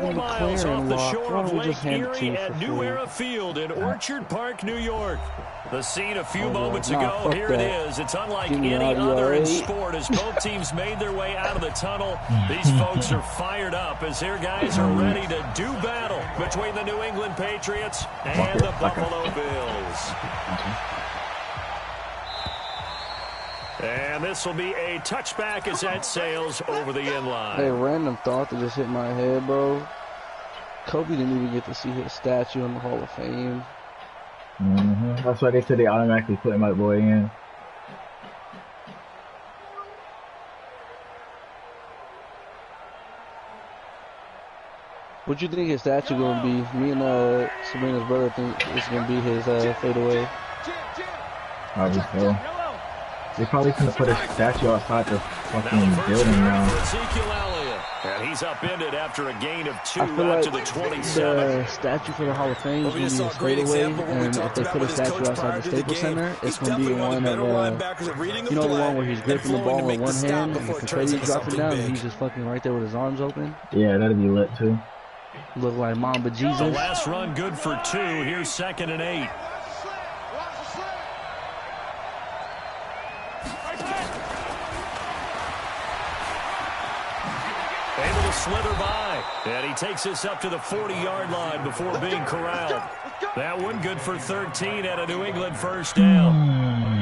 4 miles off the shore of Lake Erie at New Era Field in Orchard Park, New York. The scene a few moments ago, here it is. It's unlike any other in sport as both teams made their way out of the tunnel. These folks are fired up as their guys are ready to do battle between the New England Patriots and the Buffalo Bills. And this will be a touchback as that sails over the inline. Hey, random thought that just hit my head, bro. Kobe didn't even get to see his statue in the Hall of Fame. That's why they said they automatically put my boy in. What you think his statue gonna be? Me and Sabrina's brother think it's gonna be his fadeaway. Probably so. They probably gonna put a statue outside the fucking building now. And he's upended after a gain of 2 out like to the 27. The statue for the Hall of Fame is going to be his fadeaway, and if they put a statue outside the Staples Center, it's going to be one of, you know, the one where he's gripping the ball with one hand, and the confetti's dropping down, and he's just fucking right there with his arms open. Yeah, that'd be lit too. Look like Mamba Jesus. The last run good for 2. Here's 2nd and 8. Able to slither by, and he takes this up to the 40-yard line before being corralled. That one good for 13 at a New England first down.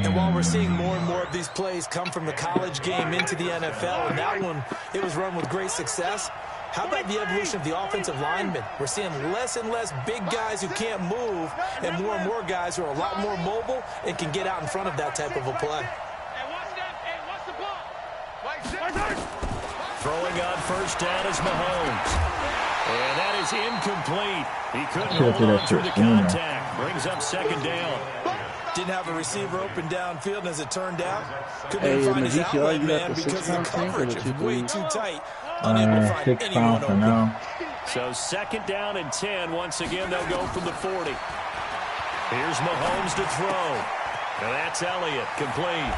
And while we're seeing more and more of these plays come from the college game into the NFL, and that one, it was run with great success, how about the evolution of the offensive linemen? We're seeing less and less big guys who can't move, and more guys who are a lot more mobile and can get out in front of that type of a play. Throwing on first down is Mahomes. And that is incomplete. He couldn't hold on through the contact. Brings up 2nd down. Didn't have a receiver open downfield, as it turned out. Couldn't find his outlet man because the coverage is way too tight. Unable to find anyone open. So 2nd down and 10. Once again, they'll go from the 40. Here's Mahomes to throw. And that's Elliott, complete.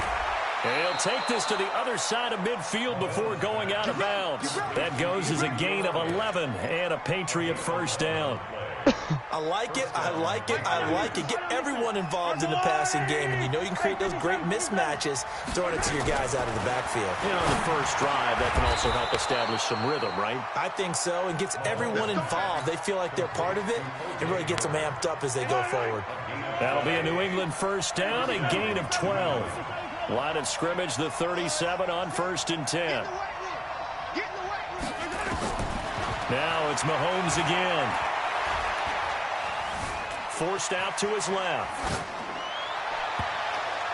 And he'll take this to the other side of midfield before going out of bounds. That goes as a gain of 11 and a Patriot first down. I like it, I like it, I like it. Get everyone involved in the passing game, and you know you can create those great mismatches throwing it to your guys out of the backfield. You know, the first drive, that can also help establish some rhythm, right? I think so. It gets everyone involved. They feel like they're part of it. It really gets them amped up as they go forward. That'll be a New England first down, a gain of 12. Line of scrimmage, the 37 on 1st and 10. Now it's Mahomes again. Forced out to his left.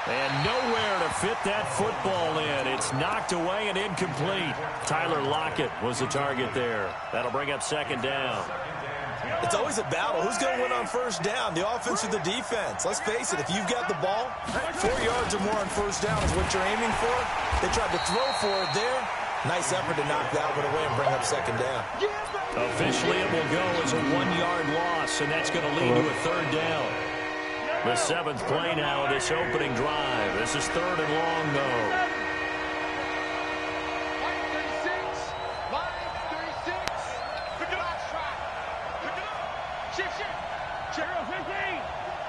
And nowhere to fit that football in. It's knocked away and incomplete. Tyler Lockett was the target there. That'll bring up 2nd down. It's always a battle. Who's going to win on first down, the offense or the defense? Let's face it, if you've got the ball, 4 yards or more on first down is what you're aiming for. They tried to throw for it there. Nice effort to knock that one away and bring up 2nd down. Officially, it will go as a 1-yard loss, and that's going to lead to a 3rd down. The 7th play now of this opening drive. This is 3rd and long, though.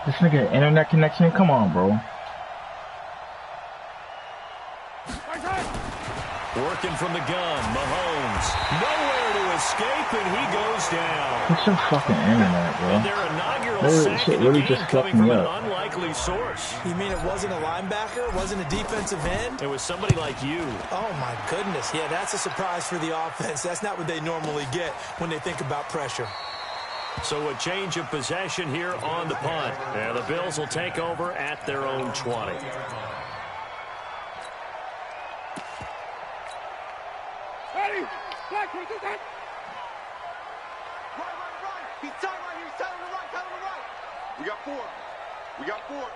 This nigga internet connection, come on, bro. Working from the gun, Mahomes. Nowhere to escape, and he goes down. What's your fucking internet, bro? And their inaugural sack in the game coming from an unlikely source. You mean it wasn't a linebacker? It wasn't a defensive end? It was somebody like you. Oh, my goodness. Yeah, that's a surprise for the offense. That's not what they normally get when they think about pressure. So a change of possession here on the punt. And the Bills will take over at their own 20. He's tight right here. He's tight on the right. Tight on the right. We got 4. We got 4.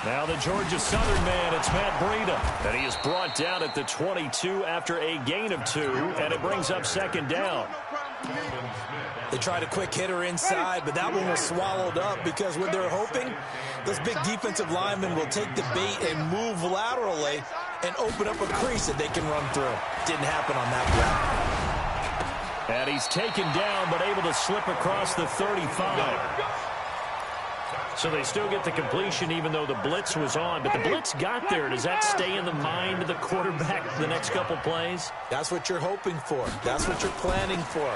Now the Georgia Southern man, it's Matt Breida. And he is brought down at the 22 after a gain of 2, and it brings up 2nd down. They tried a quick hitter inside, but that one was swallowed up because what they're hoping, those big defensive linemen will take the bait and move laterally and open up a crease that they can run through. Didn't happen on that play. And he's taken down, but able to slip across the 35. So they still get the completion even though the blitz was on. But the blitz got there. Does that stay in the mind of the quarterback the next couple plays? That's what you're hoping for. That's what you're planning for.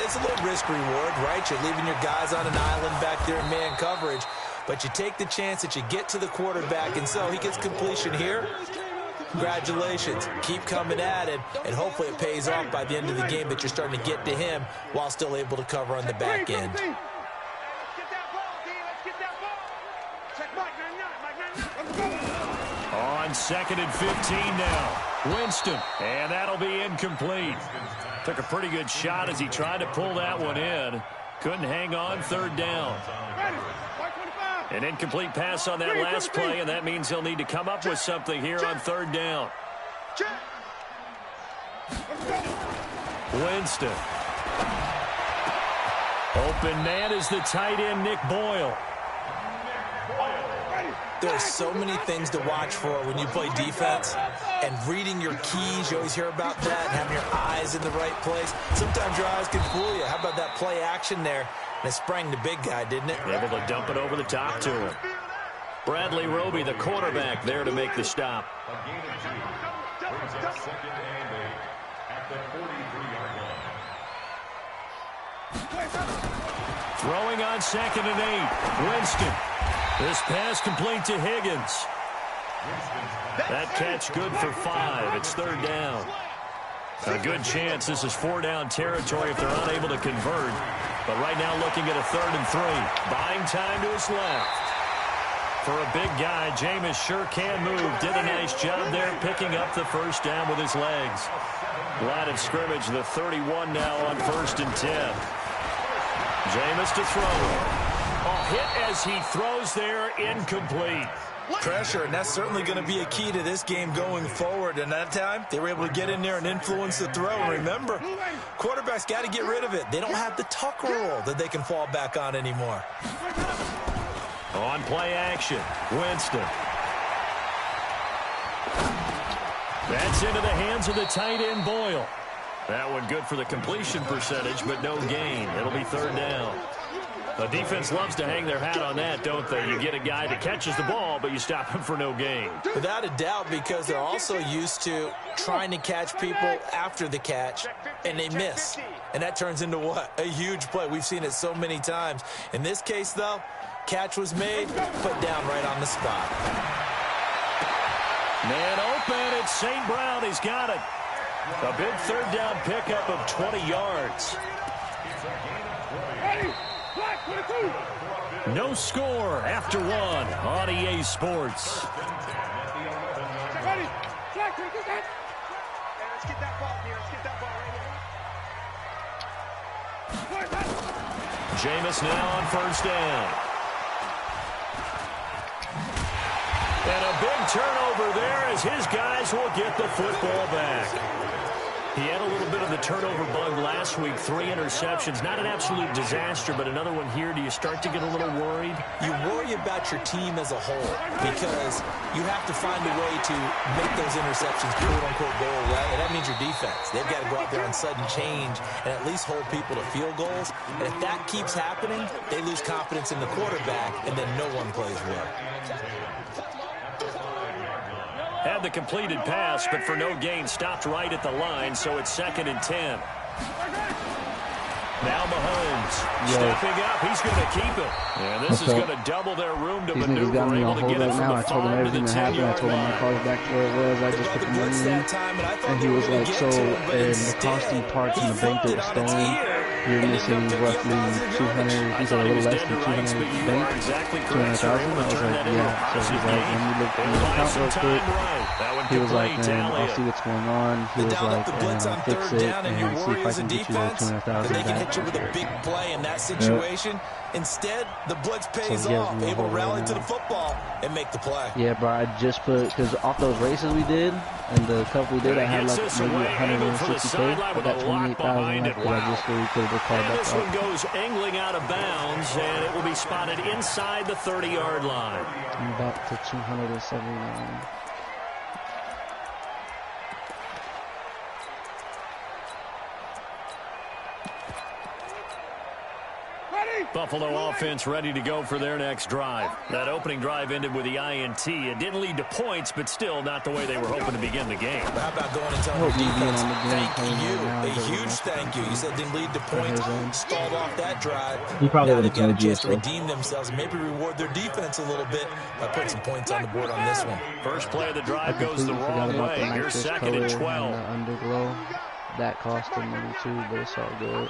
It's a little risk-reward, right? You're leaving your guys on an island back there in man coverage. But you take the chance that you get to the quarterback, and so he gets completion here. Congratulations. Keep coming at it, and hopefully it pays off by the end of the game that you're starting to get to him while still able to cover on the back end. On 2nd and 15 now. Winston, and that'll be incomplete. Took a pretty good shot as he tried to pull that one in. Couldn't hang on, 3rd down. An incomplete pass on that last play, and that means he'll need to come up with something here on 3rd down. Winston. Open man is the tight end, Nick Boyle. There's so many things to watch for when you play defense, and reading your keys, you always hear about that, and having your eyes in the right place. Sometimes your eyes can fool you. How about that play action there? And it sprang the big guy, didn't it? Able to dump it over the top to him. Bradley Roby, the quarterback, there to make the stop. Throwing on 2nd and 8. Winston. This pass complete to Higgins. That catch good for 5. It's 3rd down. A good chance this is 4-down territory if they're unable to convert. But right now looking at a 3rd and 3. Buying time to his left. For a big guy, Jameis sure can move. Did a nice job there picking up the 1st down with his legs. Line of scrimmage, the 31 now on 1st and 10. Jameis to throw. Hit as he throws there, incomplete. Pressure, and that's certainly going to be a key to this game going forward. And that time, they were able to get in there and influence the throw. And remember, quarterbacks got to get rid of it. They don't have the tuck rule that they can fall back on anymore. On play action, Winston. That's into the hands of the tight end, Boyle. That one good for the completion percentage, but no gain. It'll be 3rd down. The defense loves to hang their hat on that, don't they? You get a guy that catches the ball, but you stop him for no gain. Without a doubt, because they're also used to trying to catch people after the catch, and they miss. And that turns into what? A huge play. We've seen it so many times. In this case, though, catch was made, put down right on the spot. Man open, it's St. Brown. He's got it. A big 3rd down pickup of 20 yards. No score after 1 on EA Sports. Jameis now on 1st down. And a big turnover there as his guys will get the football back. He had a little bit of the turnover bug last week, 3 interceptions. Not an absolute disaster, but another one here. Do you start to get a little worried? You worry about your team as a whole because you have to find a way to make those interceptions quote-unquote go away, and that means your defense. They've got to go out there on sudden change and at least hold people to field goals. And if that keeps happening, they lose confidence in the quarterback, and then no one plays well. Had the completed pass, but for no gain, stopped right at the line, so it's 2nd and 10. Now Mahomes stepping up. He's going to keep it. And this is going to double their room to maneuver. Got me on hold right now. I told him everything that happened. I told him my car was back to where it was. I just put the money in. And he was like, so in the costing parts in the bank that was stolen, you're missing roughly 200, he's like a little less than 200 bank, 200,000. I was like, yeah. So he's like, let me look in the account real quick. He was like, man, I'll see what's going on. He was like, fix it and see if I can get you the 200,000 back. You with a big play in that situation. Instead, the blitz pays off, able to rally to the football and make the play. Yeah, bro, I just put, because off those races we did, and the couple we did, I had like maybe 160K. I got 28,000 because I just really could have And this one goes angling out of bounds, and it will be spotted inside the 30-yard line. I'm back to 279. Buffalo offense ready to go for their next drive. That opening drive ended with the INT. It didn't lead to points, but still not the way they were hoping to begin the game. How about going and telling your defense, thank you, a huge thank you. You said didn't lead to points, stalled off that drive. He probably would have got a chance to redeem themselves and maybe reward their defense a little bit by putting some points on the board on this one. First play of the drive goes the wrong way. Here's second and 12. Underglow. That cost him money too, but it's all good.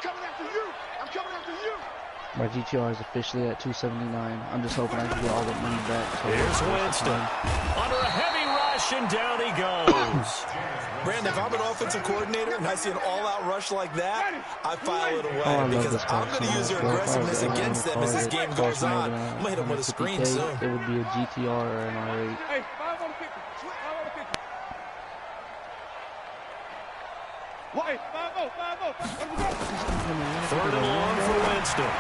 My GTR is officially at 279. I'm just hoping I can get all the money back. So here's Winston. Under a heavy rush, and down he goes. Brandon, if I'm an offensive coordinator and I see an all-out rush like that, I file it away because I'm going to use their aggressiveness against them as this game goes on. I'm going to hit them with a screen soon. It would be a GTR or an R8. Hey, 550. 550. What? 5-0. Third and long for Winston.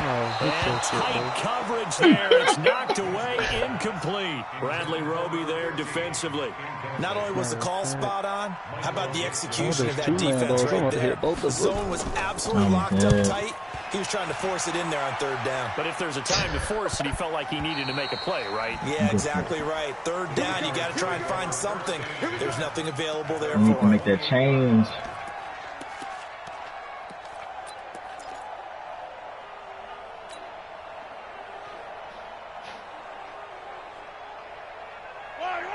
And tight coverage there. It's knocked away, incomplete. Bradley Roby there defensively. Not only was the call spot on, how about the execution of that defense right there? The zone was absolutely locked up tight. He was trying to force it in there on third down. But if there's a time to force it, he felt like he needed to make a play, right? Yeah, exactly right. Third down, you got to try and find something. There's nothing available there You need for to him. make that change.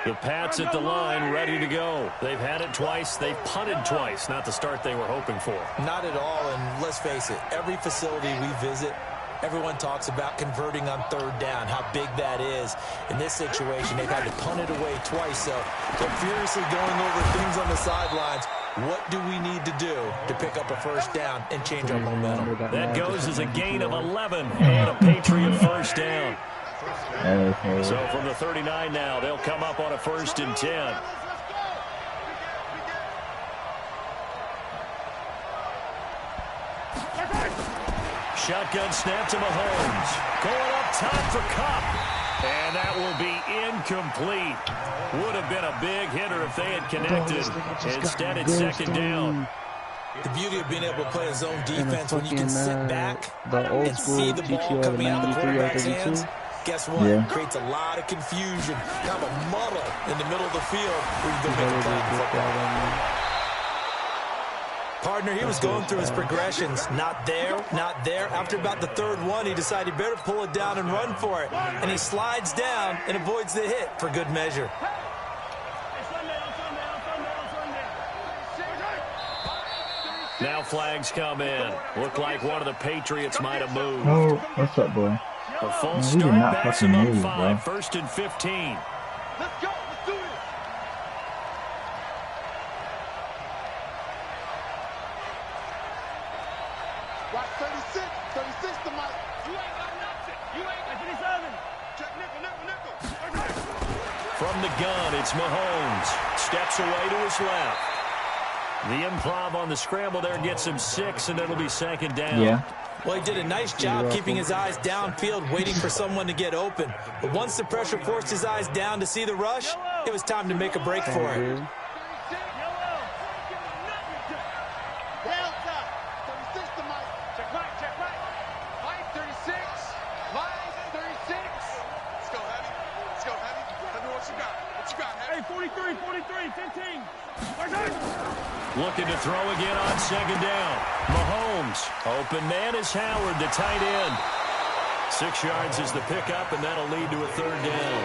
The Pats at the line, ready to go. They've had it twice. They've punted twice. Not the start they were hoping for. Not at all, and let's face it, every facility we visit, everyone talks about converting on third down, how big that is. In this situation, they've had to punt it away twice, so they're furiously going over things on the sidelines. What do we need to do to pick up a first down and change our momentum? That goes as a gain of 11 and a Patriot first down. So from the 39 now, they'll come up on a 1st and 10. Shotgun snap to Mahomes. Going up top for Cup. And that will be incomplete. Would have been a big hitter if they had connected. Instead, it's second down. The beauty of being able to play a zone defense when you can sit back the old and school see the ball coming out of the quarterback's hands. Guess what? Yeah. It creates a lot of confusion, kind of a muddle in the middle of the field where you go make a play in football. Partner, he was going through his progressions. Not there, not there. After about the third one, he decided he better pull it down and run for it. And he slides down and avoids the hit for good measure. Now flags come in. Look like one of the Patriots might have moved. Oh, what's up, boy? A full Man, start backs him up 5, bro. 1st and 15. Let's go. Let's do this. Watch 36. 36 to Mike. You ain't got nothing. You ain't got 37. Check nickel. From the gun, it's Mahomes. Steps away to his left. The improv on the scramble there gets him 6, and it'll be second down. Yeah. Well, he did a nice job keeping his eyes downfield, waiting for someone to get open. But once the pressure forced his eyes down to see the rush, it was time to make a break for it. Looking to throw again on second down. Mahomes. Open man is Howard, the tight end. 6 yards is the pickup, and that'll lead to a third down.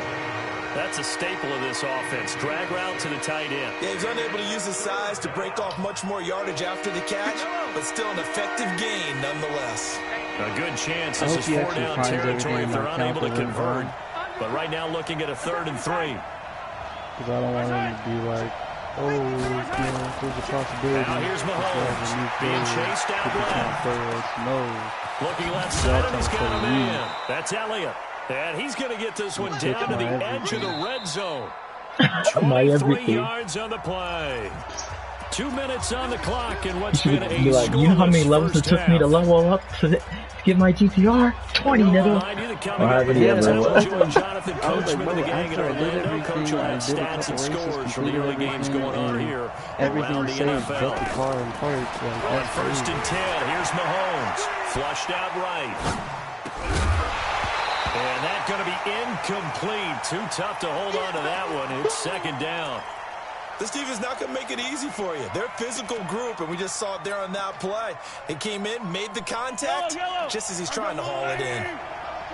That's a staple of this offense. Drag route to the tight end. Yeah, he's unable to use his size to break off much more yardage after the catch, but still an effective gain nonetheless. A good chance this is 4-down territory if they're unable to convert. But right now looking at a 3rd and 3. Because I don't want him to be like, oh, there's a possibility. Now here's Mahomes being chased out left. No. Looking left side, and he's got him in. That's Elliott. And he's going to get this one down to the edge of the red zone. 23 yards on the play. 2 minutes on the clock in what's been a be like, you know how many levels it took me to level up to get my GPR? 20, nigga. Jonathan Coachman and the gang in Orlando. Coach will have stats and scores from the early games going on here around the NFL. On 1st and 10, here's Mahomes. Flushed out right. And that's going to be incomplete. Too tough to hold on to that one. It's 2nd down. This team is not going to make it easy for you. They're a physical group, and we just saw it there on that play. He came in, made the contact, just as he's trying to haul it in.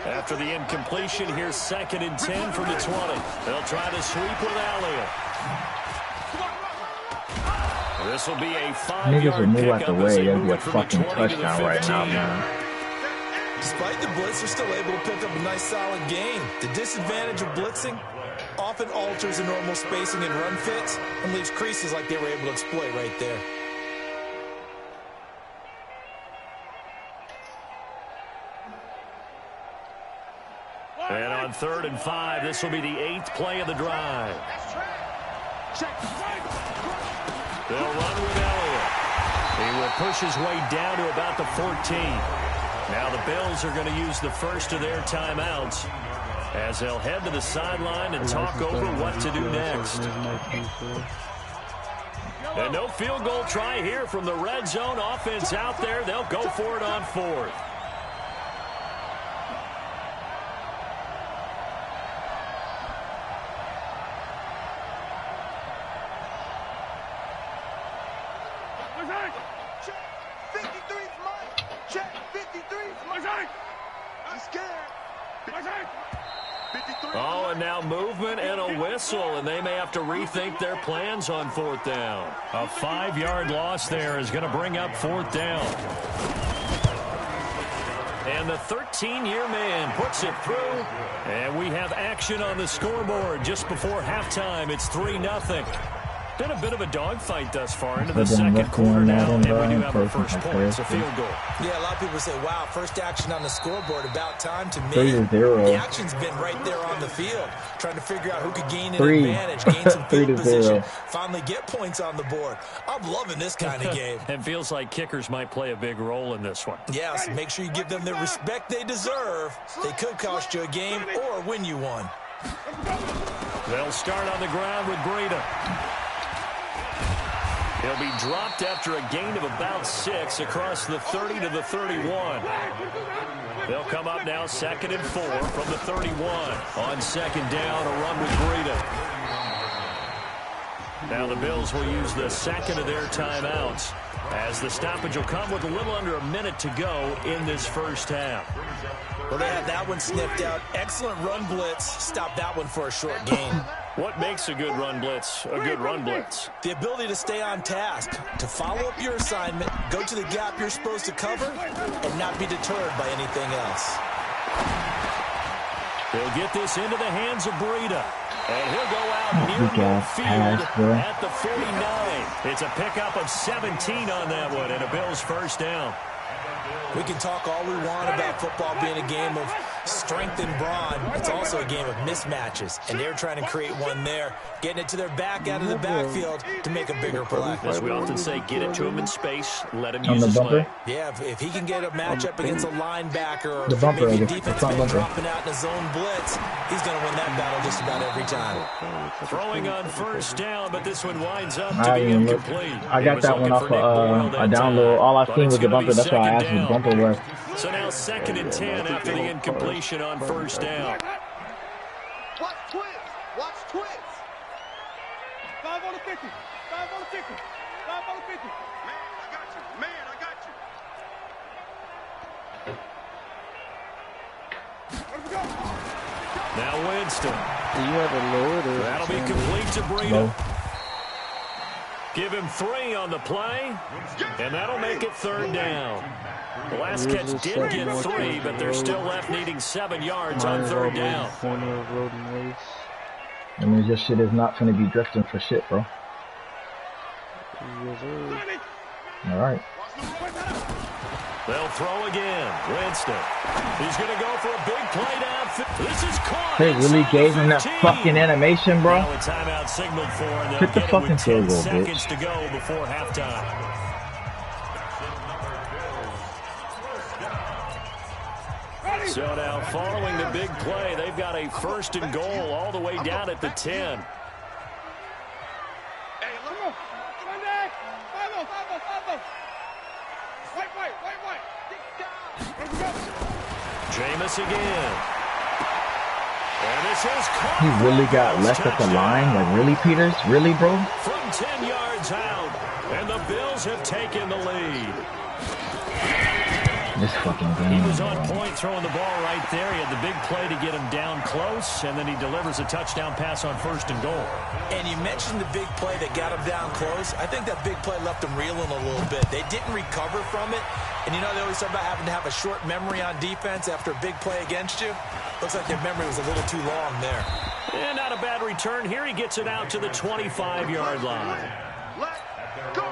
After the incompletion, here's 2nd and 10 from the 20. They'll try to sweep with Elliott. This will be a 5-yard pickup as they move it from the 20 to the 15. Right now, man. Despite the blitz, they're still able to pick up a nice, solid gain. The disadvantage of blitzing often alters the normal spacing and run fits and leaves creases like they were able to exploit right there. And on 3rd and 5, this will be the 8th play of the drive. They'll run with Elliott. He will push his way down to about the 14. Now the Bills are going to use the first of their timeouts as they'll head to the sideline and talk over what to do next. And no field goal try here from the red zone. Offense out there. They'll go for it on 4th. Oh, and now movement and a whistle, and they may have to rethink their plans on 4th down. A 5-yard loss there is going to bring up 4th down. And the 13-year man puts it through, and we have action on the scoreboard just before halftime. It's 3-0. Been a bit of a dogfight thus far into the 2nd quarter now, and we do have our first point. It's a field goal. Yeah, a lot of people say, wow, first action on the scoreboard, about time. To me, the action's been right there on the field, trying to figure out who could gain an advantage, gain some field position, finally get points on the board. I'm loving this kind of game. It feels like kickers might play a big role in this one. Yes, make sure you give them the respect they deserve. They could cost you a game or win you one. They'll start on the ground with Breida. He'll be dropped after a gain of about 6 across the 30 to the 31. They'll come up now 2nd and 4 from the 31. On 2nd down, a run with Breida. Now the Bills will use the 2nd of their timeouts as the stoppage will come with a little under a minute to go in this first half. Well, they had that one sniffed out. Excellent run blitz. Stop that one for a short gain. What makes a good run blitz a good run blitz? The ability to stay on task, to follow up your assignment, go to the gap you're supposed to cover, and not be deterred by anything else. They'll get this into the hands of Breida. And he'll go out near midfield at the 49. It's a pickup of 17 on that one, and a Bills first down. We can talk all we want about football being a game of strength and brawn. It's also a game of mismatches, and they're trying to create one there, getting it to their back out of the backfield to make a bigger play. As we often say, get it to him in space, let him use his leg. Yeah, if he can get a matchup against a linebacker or maybe a defense man dropping out in a zone blitz, he's going to win that battle just about every time. Throwing on first down, but this one winds up to be incomplete. I got that one off a download. All I've seen was the bumper. That's why I asked what the bumper was. So now 2nd and 10 after the incompletion on first down. Watch twins. Watch twins. 5 on the 50. 5 on the 50. 5 on the 50. Man, I got you. Man, I got you. Now Winston. You have a lower. That'll be complete to Breida. Give him 3 on the play, and that'll make it 3rd down. The last catch did get 3, but they're still left needing 7 yards on 3rd down. I mean, this shit is not going to be drifting for shit, bro. All right. They'll throw again. Winston. He's going to go for a big play down. This is caught. They really gave him that fucking animation, bro. Now a timeout signaled for, and they'll Hit the get fucking it with 10 field goal, seconds bitch. to go before halftime. So now, following the big play, they've got a 1st and goal all the way down at the 10. Jameis again. And this is caught. He really got left at the line? Like, really, Peters? Really, bro? From 10 yards out, and the Bills have taken the lead. This fucking game. He was on point throwing the ball right there. He had the big play to get him down close, and then he delivers a touchdown pass on 1st and goal. And you mentioned the big play that got him down close. I think that big play left him reeling a little bit. They didn't recover from it. And you know they always talk about having to have a short memory on defense after a big play against you. Looks like their memory was a little too long there. And not a bad return here. He gets it out to the 25-yard line. Let's go.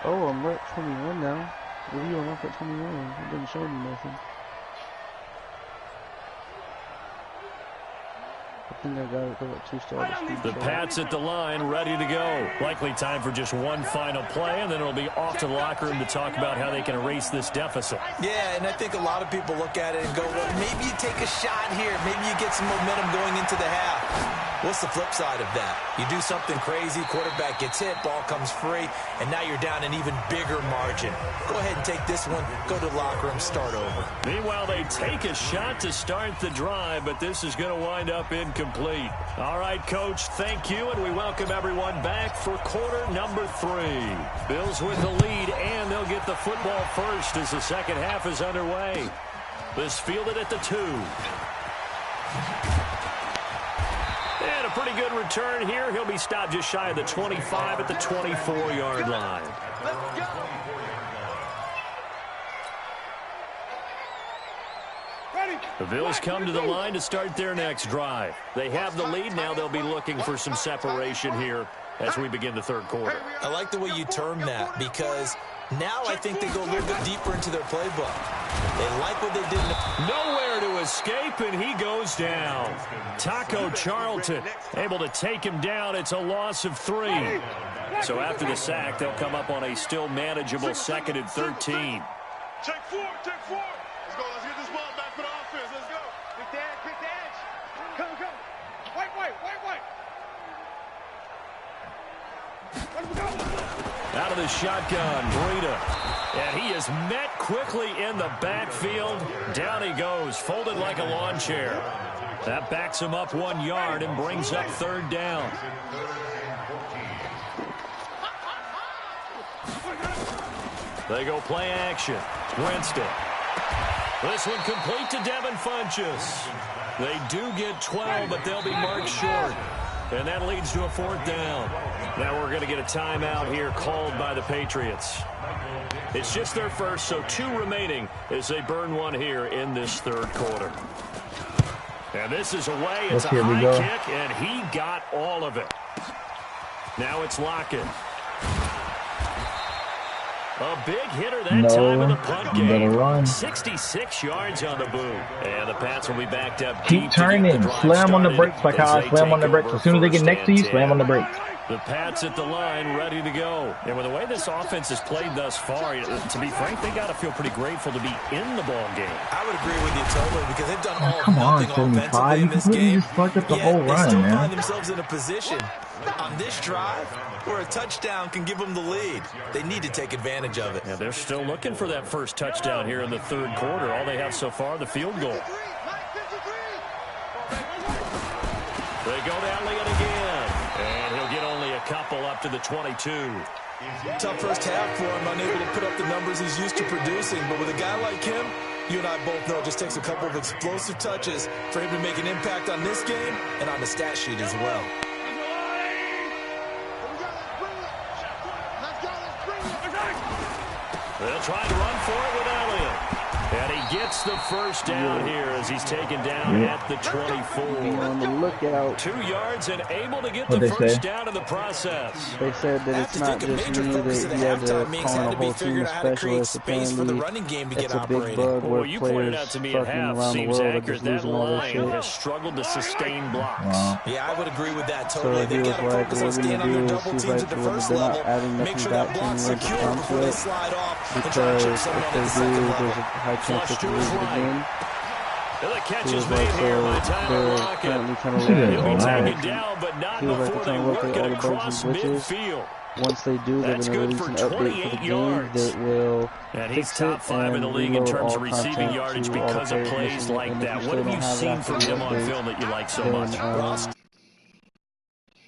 Oh, I'm at 21 now. What are you on up at 21? It doesn't show me nothing. I think I got it at 2 stars. The Pats at the line, ready to go. Likely time for just one final play, and then it'll be off to the locker room to talk about how they can erase this deficit. Yeah, and I think a lot of people look at it and go, well, maybe you take a shot here. Maybe you get some momentum going into the half. What's the flip side of that? You do something crazy, quarterback gets hit, ball comes free, and now you're down an even bigger margin. Go ahead and take this one, go to the locker room, start over. Meanwhile, they take a shot to start the drive, but this is going to wind up incomplete. All right, Coach, thank you, and we welcome everyone back for quarter number 3. Bills with the lead, and they'll get the football first as the second half is underway. This fielded at the 2. And a pretty good return here. He'll be stopped just shy of the 25 at the 24-yard line. Let's go. The Bills come to the line to start their next drive. They have the lead. Now they'll be looking for some separation here as we begin the third quarter. I like the way you term that because now I think they go a little bit deeper into their playbook. They like what they did. Nowhere to escape, and he goes down. Taco Charlton able to take him down. It's a loss of 3. So after the sack, they'll come up on a still manageable 2nd and 13. Check 4, check 4. Let's go. Let's get this ball back for the offense. Let's go. Pick the edge, pick the edge. Come, come. White, white, white, white. Let's go. Out of the shotgun, Breida. And he is met quickly in the backfield. Down he goes, folded like a lawn chair. That backs him up 1 yard and brings up 3rd down. They go play action. Winston. This one complete to Devin Funchess. They do get 12, but they'll be marked short. And that leads to a 4th down. Now we're going to get a timeout here called by the Patriots. It's just their first, so 2 remaining as they burn 1 here in this 3rd quarter. And this is away. It's a high kick, and he got all of it. Now it's Lockett. A big hitter that time in the punt game. 66 yards on the boot. And the Pats will be backed up. Keep turning. Slam on the brakes like how I slam on the brakes. As soon as they get next to you, slam on the brakes. The Pats at the line, ready to go. And with the way this offense has played thus far, to be frank, they got to feel pretty grateful to be in the ball game. I would agree with you totally because they've done all come on, nothing offensively in this game. You just fucked up the whole run, they still man. find themselves in a position on this drive where a touchdown can give them the lead. They need to take advantage of it. Yeah, they're still looking for that first touchdown here in the 3rd quarter. All they have so far, the field goal. They go to Elliott again. And he'll get only a couple up to the 22. Tough first half for him, unable to put up the numbers he's used to producing. But with a guy like him, you and I both know it just takes a couple of explosive touches for him to make an impact on this game and on the stat sheet as well. They'll try to run for it with Elliott. And he gets the first down here as he's taken down at the 24. Be on the lookout. 2 yards and able to get the first down in the process. They said that it's not just me that you had to call on a whole team of specialists. Apparently, it's a big bug where you pointed out players to me fucking at half around the seems world are accurate. just That losing all their line shit. has struggled to sustain blocks. Yeah, I would agree with that So totally. he was like, what we're going to do is see if they're not adding nothing back to me to come to it, because if they do, there's a high chance they could lose it again. The catch He is was made like, here so by Tyler they're Lockett. currently trying to look at He'll be all taken down, but not before they work it across midfield. Once they do, they're going to release an update for the game that will and he's top 5 in the league in terms of receiving yardage because of plays like that. What have you seen from him on film that you like so much?